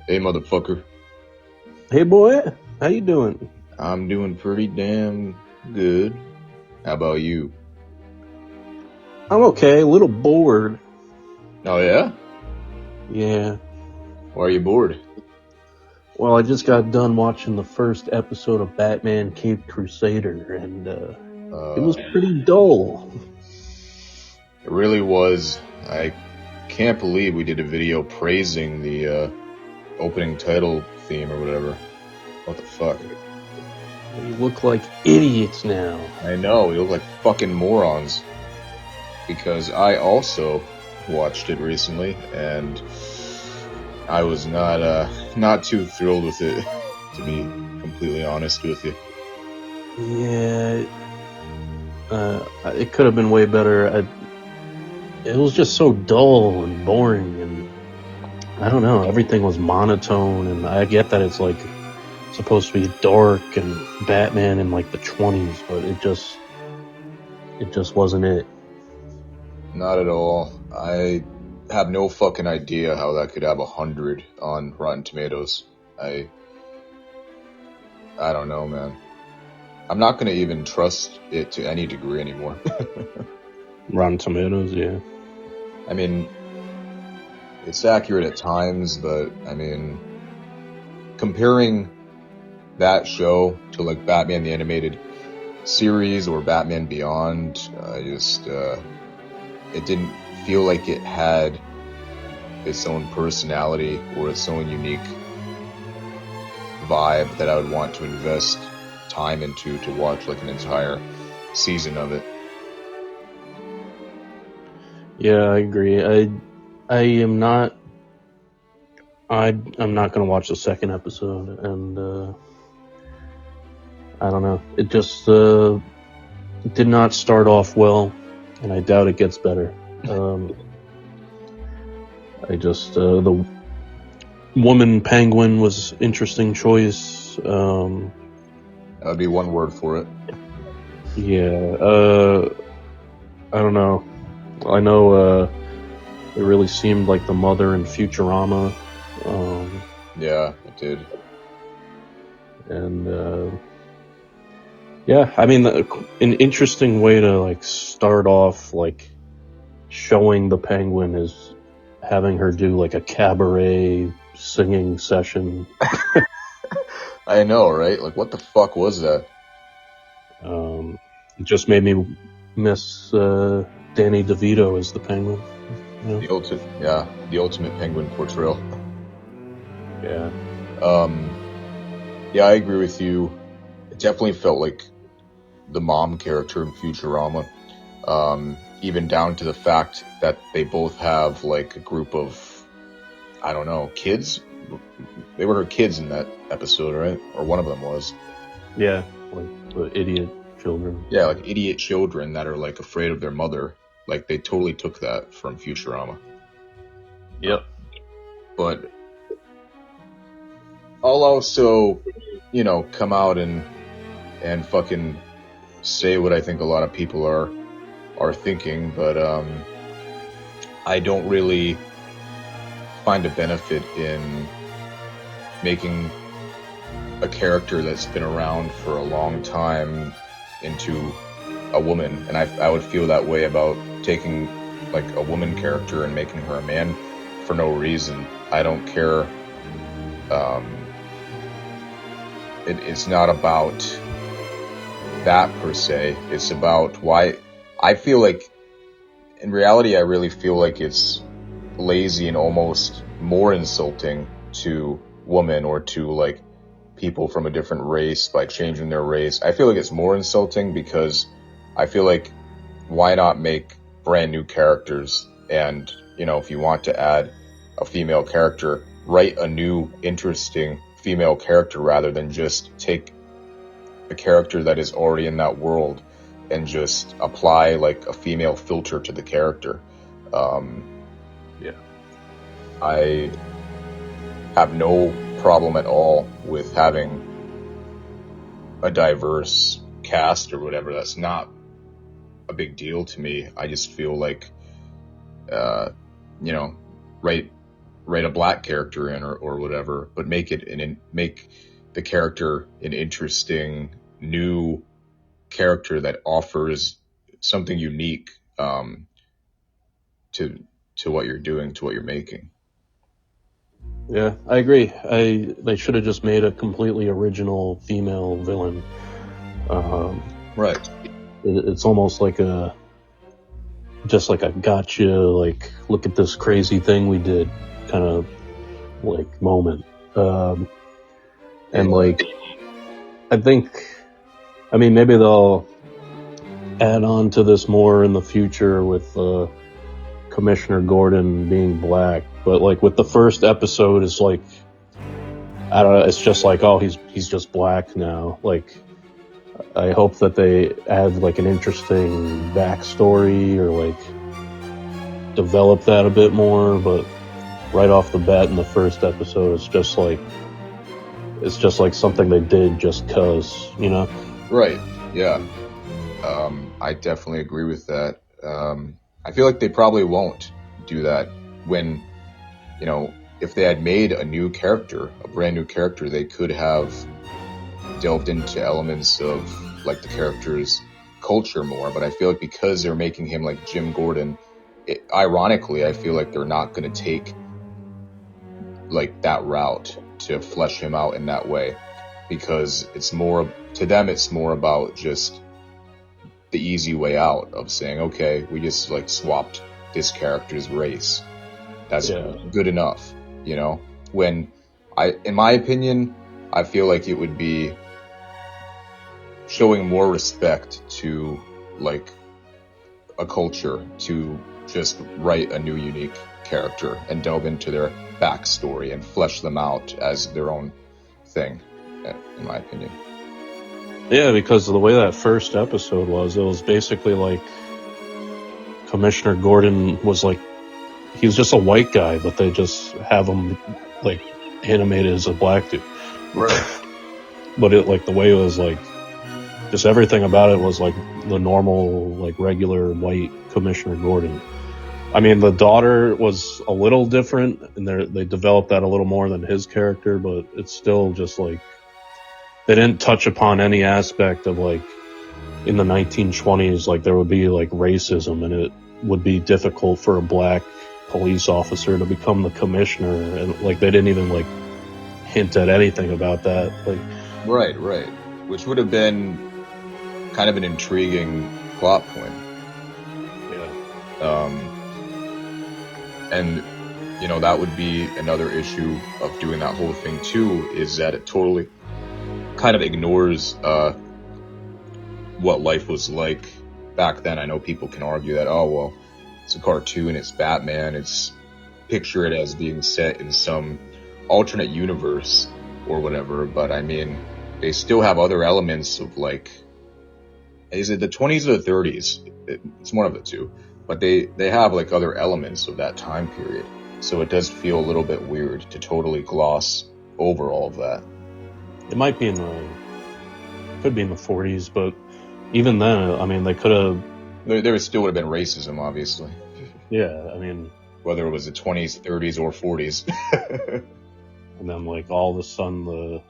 Hey, motherfucker. Hey boy, how you doing? I'm doing pretty damn good. How about you? I'm okay, a little bored. Oh, yeah? Yeah. Why are you bored? Well, I just got done watching the first episode of Batman Caped Crusader, and it was It pretty dull. really was. I can't believe we did a video praising the opening title theme or whatever. What the fuck? We look like idiots now. I know, we look like fucking morons. Because I also watched it recently, and I was not too thrilled with it, to be completely honest with you. Yeah, it could have been way better. It was just so dull and boring, and I don't know. Everything was monotone, and I get that it's like supposed to be dark and Batman in like the 20s, but it just wasn't it. Not at all. I have no fucking idea how that could have 100 on Rotten Tomatoes. I I don't know, man. I'm not gonna even trust it to any degree anymore. Rotten Tomatoes, yeah. I mean, it's accurate at times, but I mean, comparing that show to like Batman the Animated Series or Batman Beyond, it didn't feel like it had its own personality or its own unique vibe that I would want to invest time into to watch like an entire season of it. Yeah, I agree. I am not. I'm not gonna watch the second episode, and I don't know. It just did not start off well, and I doubt it gets better. I just the woman penguin was interesting choice. That would be one word for it. Yeah. I don't know. I know. It really seemed like the mother in Futurama. Yeah, it did. And yeah, I mean, an interesting way to like start off like showing the penguin is having her do like a cabaret singing session. I know, right? Like, what the fuck was that? It just made me miss Danny DeVito as the penguin. You The ultimate penguin portrayal. Yeah. Yeah, I agree with you. It definitely felt like the mom character in Futurama. Even down to the fact that they both have like a group of, I don't know, kids. They were her kids in that episode, right? Or one of them was. Yeah, like the idiot children. Yeah, like idiot children that are like afraid of their mother. Like they totally took that from Futurama. Yep. But I'll also, come out and fucking say what I think a lot of people are thinking, but I don't really find a benefit in making a character that's been around for a long time into a woman, and I would feel that way about taking like a woman character and making her a man for no reason. I don't care. It's not about that per se. It's about why I feel like, in reality, I really feel like it's lazy and almost more insulting to women or to like people from a different race by changing their race. I feel like it's more insulting because I feel like why not make brand new characters? And, if you want to add a female character, write a new, interesting female character rather than just take a character that is already in that world and just apply like a female filter to the character. Yeah. I have no problem at all with having a diverse cast or whatever. That's not a big deal to me. I just feel like, uh, you know, write write a black character in or whatever, but make the character an interesting new character that offers something unique to what you're doing, to what you're making. Yeah, I agree. They should have just made a completely original female villain. Right. It's almost like just like a gotcha, like look at this crazy thing we did kind of like moment. And like, I mean, maybe they'll add on to this more in the future with Commissioner Gordon being black, but like with the first episode, it's like, I don't know, it's just like, oh, he's just black now. Like, I hope that they add like an interesting backstory or like develop that a bit more, but right off the bat in the first episode, it's just like something they did just cause, you know? Right. Yeah. I definitely agree with that. I feel like they probably won't do that when, if they had made a new character, a brand new character, they could have delved into elements of like the character's culture more. But I feel like because they're making him like Jim Gordon, ironically, I feel like they're not going to take like that route to flesh him out in that way, because to them it's more about just the easy way out of saying, okay, we just like swapped this character's race. That's good enough, when in my opinion, I feel like it would be showing more respect to like a culture to just write a new unique character and delve into their backstory and flesh them out as their own thing, in my opinion. Yeah, because of the way that first episode was, it was basically like Commissioner Gordon was like, he was just a white guy, but they just have him like animated as a black dude. Right. But it like the way it was like, just everything about it was like the normal, like regular white Commissioner Gordon. I mean, the daughter was a little different, and they developed that a little more than his character, but it's still just like, they didn't touch upon any aspect of like in the 1920s, like there would be like racism, and it would be difficult for a black police officer to become the commissioner, and like they didn't even like hint at anything about that. Like, right, which would have been kind of an intriguing plot point. Yeah. And that would be another issue of doing that whole thing too, is that it totally kind of ignores what life was like back then. I know people can argue that, oh well, it's a cartoon, it's Batman, it's picture it as being set in some alternate universe or whatever, but I mean, they still have other elements of like, is it the 20s or the 30s? It's one of the two, but they have like other elements of that time period, so it does feel a little bit weird to totally gloss over all of that. It might be could be in the 40s, but even then, I mean, they could have. There still would have been racism, obviously. Yeah, I mean, whether it was the 20s, 30s, or 40s. And then, like, all of a sudden,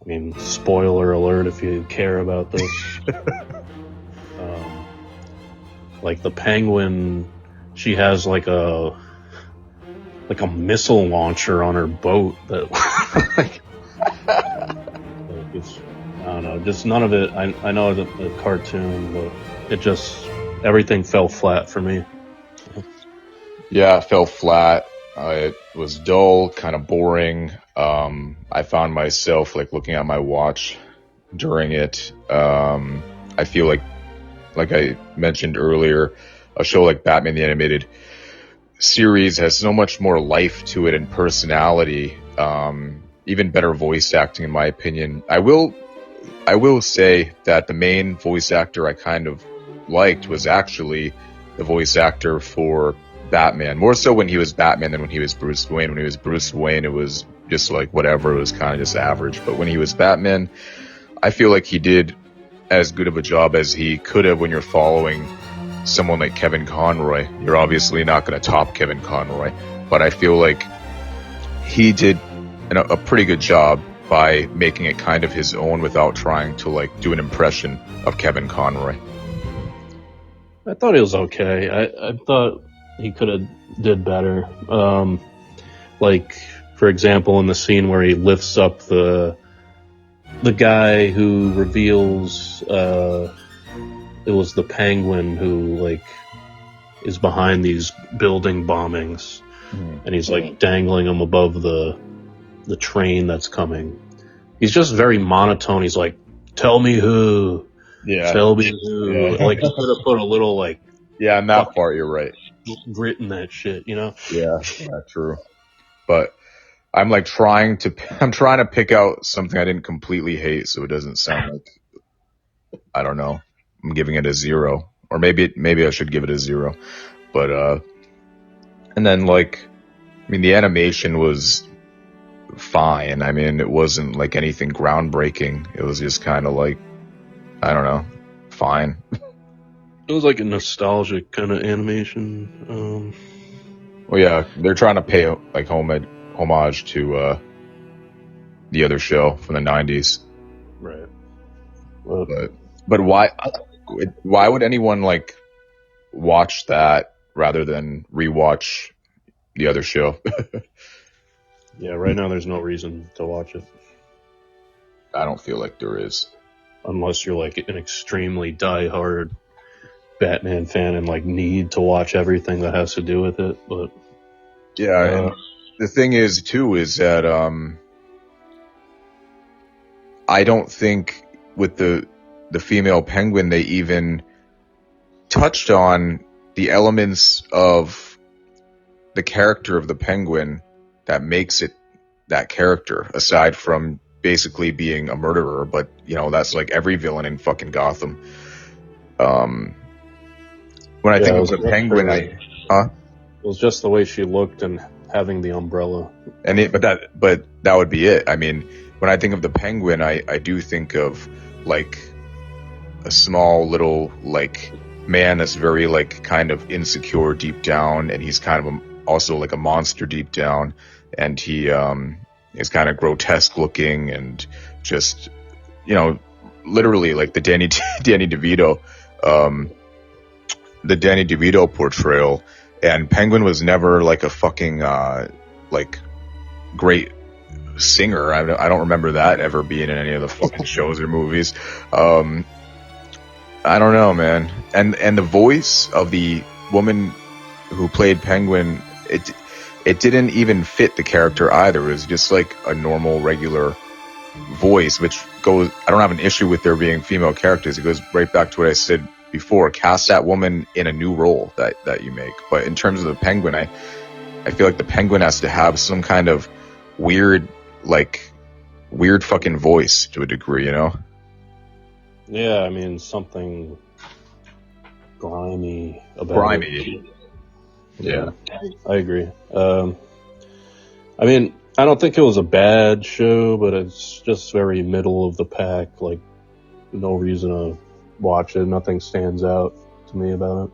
I mean, spoiler alert if you care about this. Like the Penguin, she has like a missile launcher on her boat that. I don't know, just none of it. I know the cartoon, but it just, everything fell flat for me. Yeah, it fell flat. It was dull, kind of boring. I found myself like looking at my watch during it. I feel like I mentioned earlier, a show like Batman the Animated Series has so much more life to it and personality. Even better voice acting, in my opinion. I will say that the main voice actor I kind of liked was actually the voice actor for Batman. More so when he was Batman than when he was Bruce Wayne. When he was Bruce Wayne, it was just like whatever. It was kind of just average. But when he was Batman, I feel like he did as good of a job as he could have when you're following someone like Kevin Conroy. You're obviously not going to top Kevin Conroy, but I feel like he did a pretty good job by making it kind of his own without trying to like do an impression of Kevin Conroy. I thought it was okay. I thought he could have did better. Like, for example, in the scene where he lifts up the guy who reveals it was the Penguin who like is behind these building bombings, and he's like dangling him above the train that's coming. He's just very monotone. He's like, "Tell me who." Yeah. Tell me who. Yeah. Like, he could have put a little like Yeah, in that part you're right. grit in that shit, you know? Yeah, true. But I'm like trying to pick out something I didn't completely hate, so it doesn't sound like, I don't know, I'm giving it a 0, or maybe I should give it a 0. But and then like, I mean, the animation was fine. I mean, it wasn't like anything groundbreaking. It was just kind of like, I don't know, fine. It was like a nostalgic kind of animation. Well, yeah, they're trying to pay like homage to the other show from the 90s. Right. But why would anyone like watch that rather than rewatch the other show? Yeah, right now there's no reason to watch it. I don't feel like there is. Unless you're like an extremely diehard Batman fan and like need to watch everything that has to do with it. But yeah, and the thing is too is that I don't think with the female Penguin they even touched on the elements of the character of the Penguin that makes it that character, aside from basically being a murderer. But you know, that's like every villain in fucking Gotham. When I think of the Penguin, it was just the way she looked and having the umbrella. But that would be it. I mean, when I think of the Penguin, I do think of like a small little like man that's very like kind of insecure deep down, and he's kind of also like a monster deep down, and he is kind of grotesque looking, and just, you know, literally like the Danny DeVito portrayal. And Penguin was never like a fucking like great singer. I don't remember that ever being in any of the fucking shows or movies. I don't know, man. And the voice of the woman who played Penguin, it didn't even fit the character either. It was just like a normal, regular voice, which goes, I don't have an issue with there being female characters. It goes right back to what I said before. Cast that woman in a new role that you make. But in terms of the Penguin, I feel like the Penguin has to have some kind of weird fucking voice to a degree, you know? Yeah, I mean, something grimy about it. Yeah. I agree. I mean, I don't think it was a bad show, but it's just very middle of the pack. Like, no reason to watch it. Nothing stands out to me about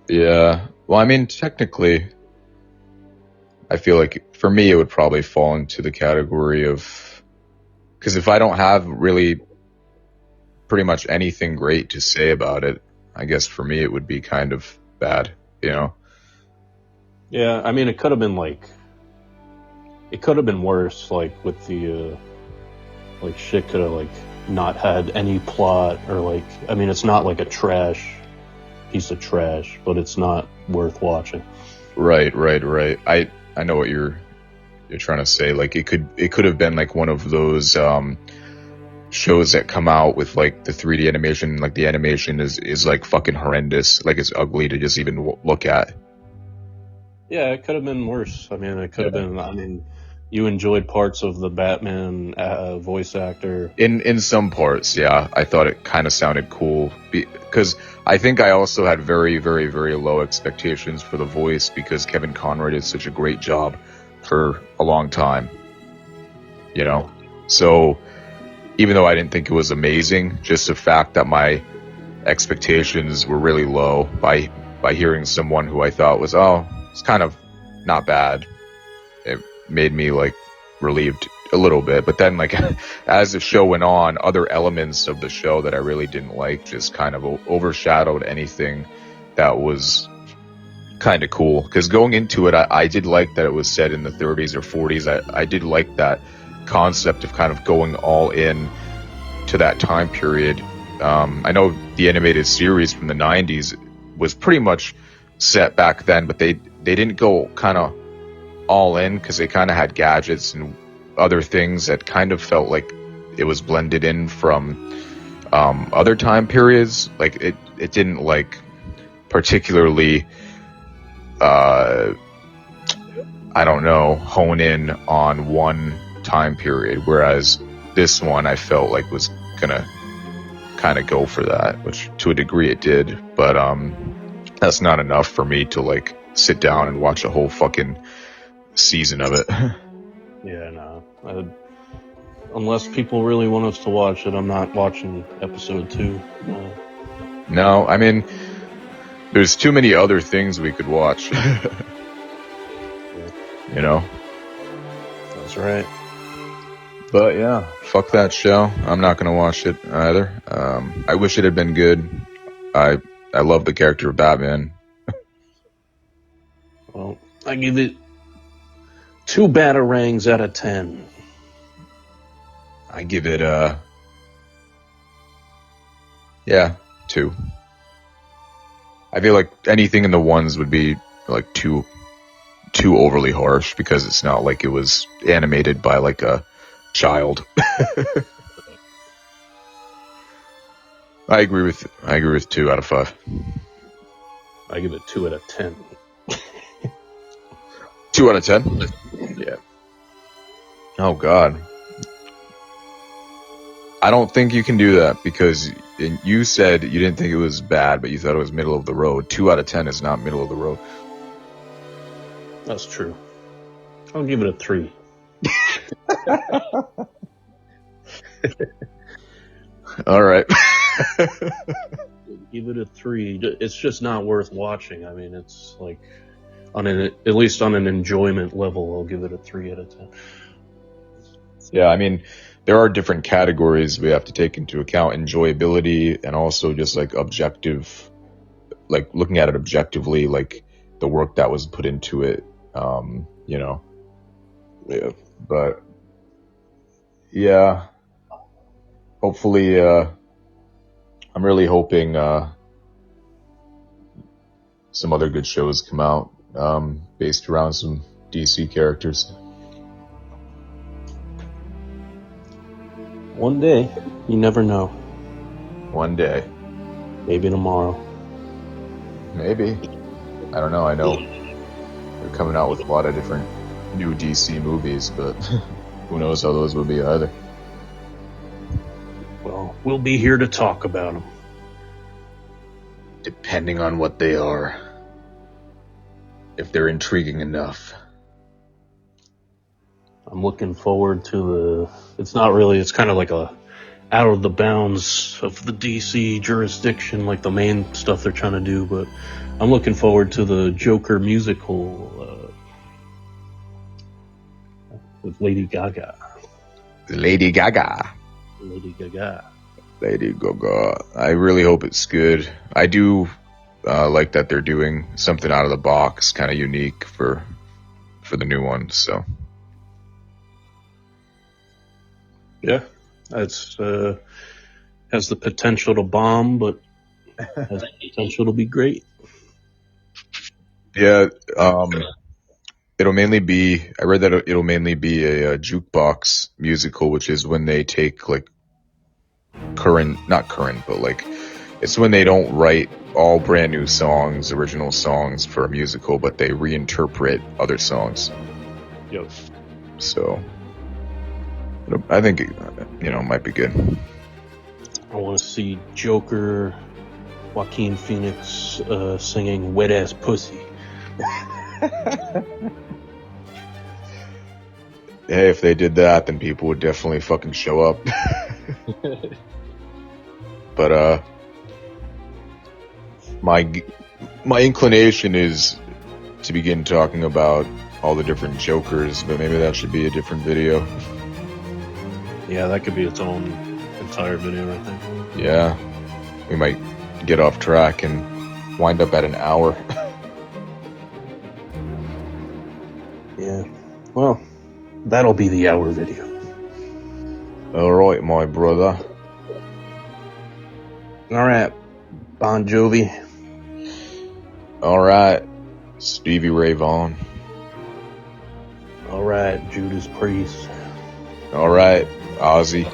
it. Yeah. Well, I mean, technically, I feel like for me, it would probably fall into the category of, because if I don't have really pretty much anything great to say about it, I guess for me it would be kind of bad, you know? Yeah, I mean, it could have been worse, like with the, like shit could have like not had any plot, or like, I mean, it's not like a piece of trash, but it's not worth watching. Right. I know what you're trying to say. Like it could have been like one of those shows that come out with like the 3D animation, like the animation is like fucking horrendous, like it's ugly to just even look at. Yeah, it could have been worse. I mean, it could have been. I mean, you enjoyed parts of the Batman voice actor. In some parts, yeah, I thought it kind of sounded cool because I think I also had very, very, very low expectations for the voice because Kevin Conroy did such a great job for a long time, you know. So even though I didn't think it was amazing, just the fact that my expectations were really low by hearing someone who I thought was, it's kind of not bad. made me like relieved a little bit. But then like as the show went on, other elements of the show that I really didn't like just kind of overshadowed anything that was kind of cool. Because going into it, I did like that it was set in the 30s or 40s. I did like that concept of kind of going all in to that time period. I know the animated series from the 90s was pretty much set back then, but they didn't go kind of all in because they kind of had gadgets and other things that kind of felt like it was blended in from other time periods. Like it didn't like particularly I don't know, hone in on one time period, whereas this one I felt like was gonna kind of go for that, which to a degree it did, but that's not enough for me to like sit down and watch a whole fucking season of it. Yeah, no. Unless people really want us to watch it, I'm not watching episode 2. No, I mean, there's too many other things we could watch. You know? That's right. But yeah, fuck that show. I'm not gonna watch it either. I wish it had been good. I love the character of Batman. Well, I give it 2 batarangs out of 10. I give it 2. I feel like anything in the ones would be like too overly harsh because it's not like it was animated by like a child. I agree with 2 out of 5. I give it 2 out of 10. 2 out of 10? Yeah. Oh God. I don't think you can do that because you said you didn't think it was bad, but you thought it was middle of the road. 2 out of 10 is not middle of the road. That's true. I'll give it a 3. All right. Give it a 3. It's just not worth watching. I mean, it's like at least on an enjoyment level, I'll give it a 3 out of 10. Yeah, I mean, there are different categories we have to take into account: enjoyability and also just like objective, like looking at it objectively, like the work that was put into it. You know. Yeah, but yeah, hopefully, I'm really hoping some other good shows come out based around some DC characters. One day, you never know. One day. Maybe tomorrow. Maybe. I don't know. I know they're coming out with a lot of different new DC movies, but who knows how those will be either. Well, we'll be here to talk about them. Depending on what they are. If they're intriguing enough. I'm looking forward to it's kind of like a out of the bounds of the DC jurisdiction, like the main stuff they're trying to do, but I'm looking forward to the Joker musical with Lady Gaga. Lady Gaga. Lady Gaga. Lady Gaga. I really hope it's good. I do like that they're doing something out of the box, kind of unique for the new one, so. Yeah, that's has the potential to bomb, but has the potential to be great. Yeah, it'll mainly be. I read that it'll mainly be a jukebox musical, which is when they take like not current, but like it's when they don't write all brand new songs, original songs for a musical, but they reinterpret other songs. Yep. So. I think, might be good. I want to see Joker, Joaquin Phoenix singing Wet Ass Pussy. Hey, if they did that, then people would definitely fucking show up. But, my inclination is to begin talking about all the different Jokers, but maybe that should be a different video. Yeah, that could be its own entire video right there. Yeah, we might get off track and wind up at an hour. Yeah, well, that'll be the hour video. Alright, my brother. Alright, Bon Jovi. Alright, Stevie Ray Vaughan. Alright, Judas Priest. Alright, Ozzy.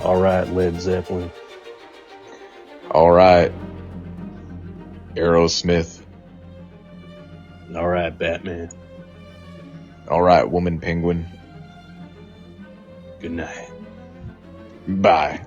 Alright, Led Zeppelin. Alright, Aerosmith. Alright, Batman. Alright, Woman Penguin. Good night. Bye.